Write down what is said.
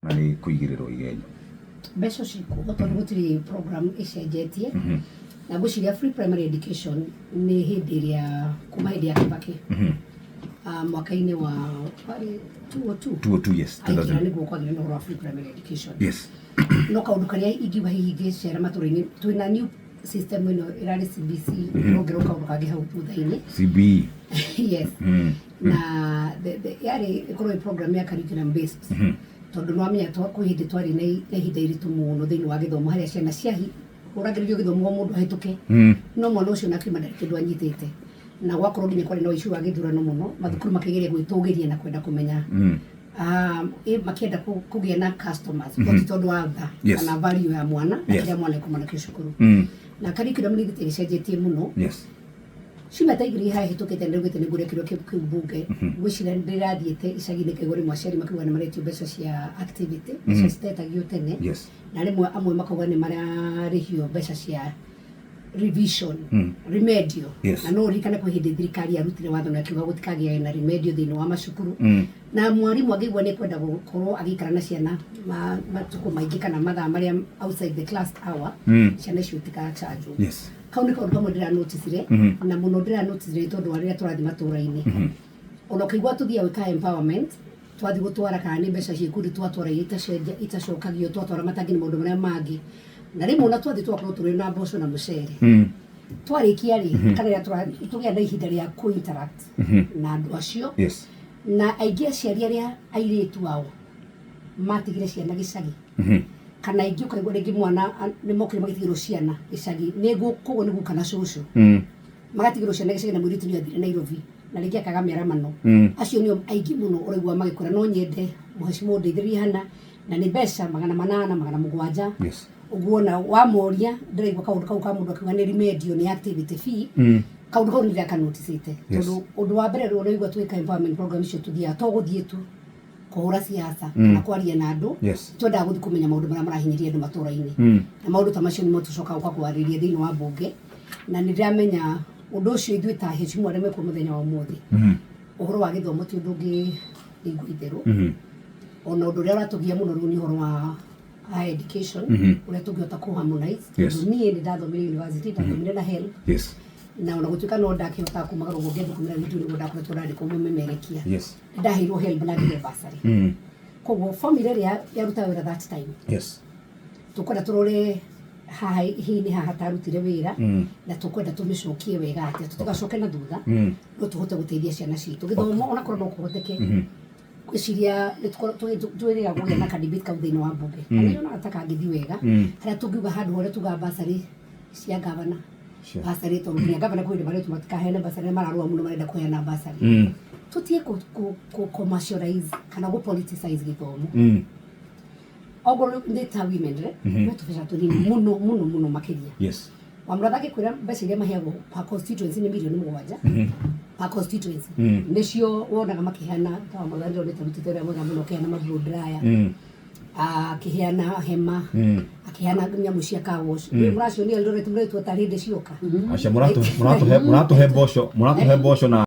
na nĩ kũigĩrĩrwo igenyo mbeca cikuo tondũ gũtirĩ program icenjetie na ngwĩciria free primary education nĩ hĩndĩ ĩrĩa kuma hĩndĩ ya Kibaki mwaka-inĩ wa 202 yes aikira nĩguo kwagĩrĩire ũhoro wa free primary education yes no kaũndũ karĩa ingiuga hihi ingĩcera matũra-inĩ twĩna new system ĩno ĩrarĩ CBC ĩrongerwo kaũndũ kangĩ hau thutha-inĩ CBE yes na yarĩ ĩkorwo ĩ program ya curriculum based tondũ no amenya kwĩ hĩndĩ twarĩ na ihinda iritũ mũno thĩinĩ wa gĩthomo harĩa ciana ũragĩrĩrio gĩthomo mũndũ ahĩtũke no mwana ũcio na kĩma ndarĩ kĩndũ anyitĩte na gwakorwo nginya kwarĩ na ũici wa gĩthurano mũno mathukuru makĩgeria gwĩtũgĩria na kwenda kũmenya makĩenda kũgĩa na customers tondũ wa tha kana value ya mwana na kĩrĩa mwana ekuma nakĩo cukuru na curriculum nĩ gĩcenjetie mũno cima ta igĩrĩ haha hĩtũkĩte nĩrugĩte nĩ ngũrĩkĩrwo kĩu mbunge ngwĩciria ndĩrathiĩte icagi-inĩ kĩgũrĩ mwa aciari makiuga nĩ maretio mbeca cia activity mbeca citetagio tene na rĩmwe amwe makauga nĩ mararĩhio mbeca cia revision remedio na no ririkane kwĩ hĩndĩ thirikari yarutire watho na akiuga gũtikagĩa na remedio thĩinĩ wa macukuru na mwarimũ angĩigua nĩ kwenda gũkorwo agĩikara na ciana matukũ maingĩ kana mathaa marĩa outside the class hour ciana icio itikachanjwo kau nĩ kaũndũ kamwe ndĩranoticire na mũno ndĩranoticire tondũ wa rĩrĩa tũrathiĩ matũra-inĩ ona ũkaigua tũthiaga gwĩka empowerment twathiĩ gũtwara kana nĩ mbeca ciĩkundi twatwara itacokagio twatwara matangi na maũndũ marĩa mangĩ na rĩmwe ona twathiĩ twakorwo tũrĩ na mboco na mũcere twarĩkia rĩ kana rĩrĩa tũgĩa na ihinda rĩa kũ-interact na andũ acio na aingĩ aciari arĩa airĩtu ao matigire ciana gĩcagi kana aingĩ ũkaigua rĩngĩ mwana nĩ mokire magĩtigĩrwo ciana gĩcagi koguo nĩ guka na cũcũ magatigĩrwo ciana gĩcagi na mũirĩtu nĩ athire Nairobi na rĩngĩ akaga mĩaramano acio nĩo aingĩ mũno ũraigua magĩkora no nyende mũhecimu ndeithĩrĩrie hana na nĩ mbeca 800 700 ũguo na wamoria ndĩraigua kaũndũ kau ka mũndũ akiuga nĩ remedio nĩ activity fee kaũndũ kau nĩ ndĩrakanoticĩte tondũ ũndũ wa mbere rĩu ũraigua twĩka empowerment program icio tũthiaga to gũthiĩ tu kũhũra siasa na kwaria na andũ twendaga gũthiĩ kũmenya maũndũ marĩa marahinyĩria andũ matũra-inĩ na maũndũ ta macio nĩmo tũcokaga gũka kwarĩrĩria thĩinĩ wa mbunge na nĩ ndĩramenya ũndũ ũcio ithuĩ ta hecimu arĩa mekuo mũthenya wa ũmũthĩ ũhoro wa gĩthomo ti ũndũ ũngĩ igua itherũ ona ũndũ ũrĩa ũratũgia mũno rĩu nĩ ũhoro wa higher education ũrĩa tũngĩhota kũ-harmonize tondũ niĩ nĩ ndathomire university ndathomire na HELB na ona gũtuĩka no ndakĩhota kumagara ũguo ngĩthukũmĩra vitu nĩguo ndakoretwo ndandĩkwo mũmemerekia ndaheirwo HELB na ngĩhe bursary koguo formula ĩrĩa yarutaga wĩra that time tũkwenda tũrore haha hihi nĩ haha tarutire wĩra na tũkwenda tũmĩcokie wega atĩa tũtigacoke na thutha no tũhote gũteithia ciana citũ gĩthomo onakorwo no kũhoteke gwĩciria twĩrĩga gũgĩa na kadibate kau thĩinĩ wa mbunge na nĩ ona atakangĩthiĩ wega harĩa tũngiuga handũ harĩa tuga bursary cia gavana bursary tondũ nginya gavana kwĩ hĩndĩ maretwo matikaheane bursary mararũa mũno marenda kũheana bursary tũtige commercialize kana gũ-politicize gĩthomo okorwo nĩ ta women no tũbeca tũnini mũno makĩria wamũratha ngĩkwĩra mbeca iria maheagwo per constituency nĩ mirioni 7 per constituency nĩcio wonaga makĩheana ta wamũratha ndĩronete rutĩte ũrĩa mwega mũno akĩheana maguo draya akĩheana hema akĩheana nyamũ cia car wash mũracionia Eldoret mũretwo ta hĩndĩ cioka aca mũratũhe mboco na